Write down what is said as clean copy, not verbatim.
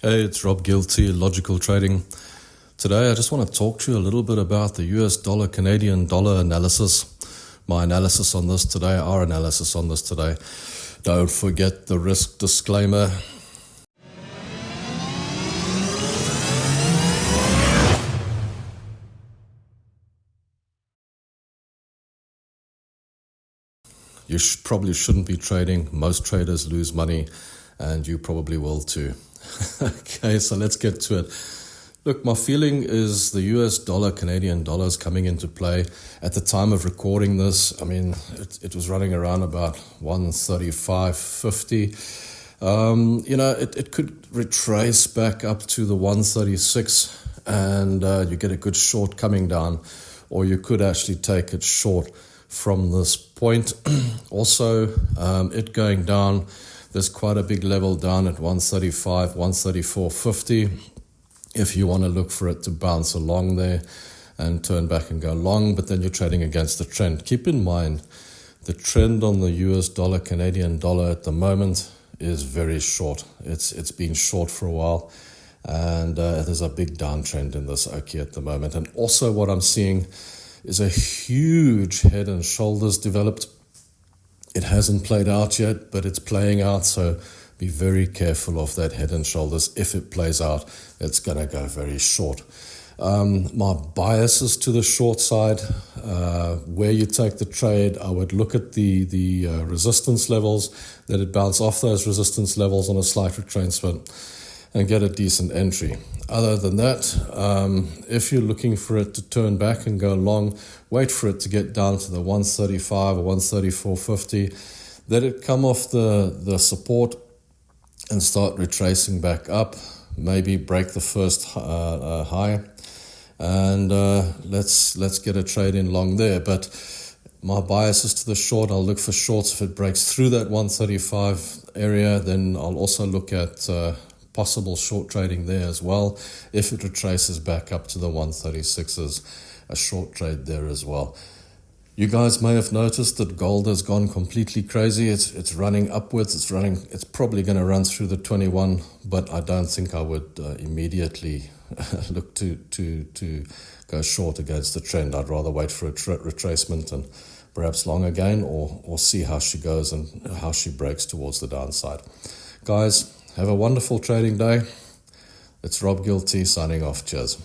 Hey, it's Rob Gilty, Logical Trading. Today I just want to talk to you a little bit about the US dollar, Canadian dollar analysis. My analysis on this today, our analysis on this today. Don't forget the risk disclaimer. You probably shouldn't be trading. Most traders lose money, and you probably will too. Okay, so let's get to it. Look, my feeling is the US dollar, Canadian dollar is coming into play. At the time of recording this, I mean, it was running around about 135.50. It could retrace back up to the 136 and you get a good short coming down, or you could actually take it short from this point. Also, it going down, there's quite a big level down at 135, 134.50. If you want to look for it to bounce along there and turn back and go long, but then you're trading against the trend. Keep in mind, the trend on the US dollar, Canadian dollar at the moment is very short. It's been short for a while, and there's a big downtrend in this Oki at the moment. And also what I'm seeing is a huge head and shoulders developed. It hasn't played out yet, but it's playing out, so be very careful of that head and shoulders. If it plays out, it's going to go very short. My bias is to the short side. Where you take the trade, I would look at the resistance levels, let it bounce off those resistance levels on a slight retracement and get a decent entry. Other than that, if you're looking for it to turn back and go long, wait for it to get down to the 135 or 134.50. Let it come off the support and start retracing back up. Maybe break the first high, and let's get a trade in long there. But my bias is to the short. I'll look for shorts. If it breaks through that 135 area, then I'll also look at possible short trading there as well. If it retraces back up to the 136s, a short trade there as well. You guys may have noticed that gold has gone completely crazy. It's running upwards. It's probably going to run through the 21, but I don't think I would immediately look to go short against the trend. I'd rather wait for a retracement and perhaps long again, or see how she goes and how she breaks towards the downside. Guys, have a wonderful trading day. It's Rob Gilty signing off. Cheers.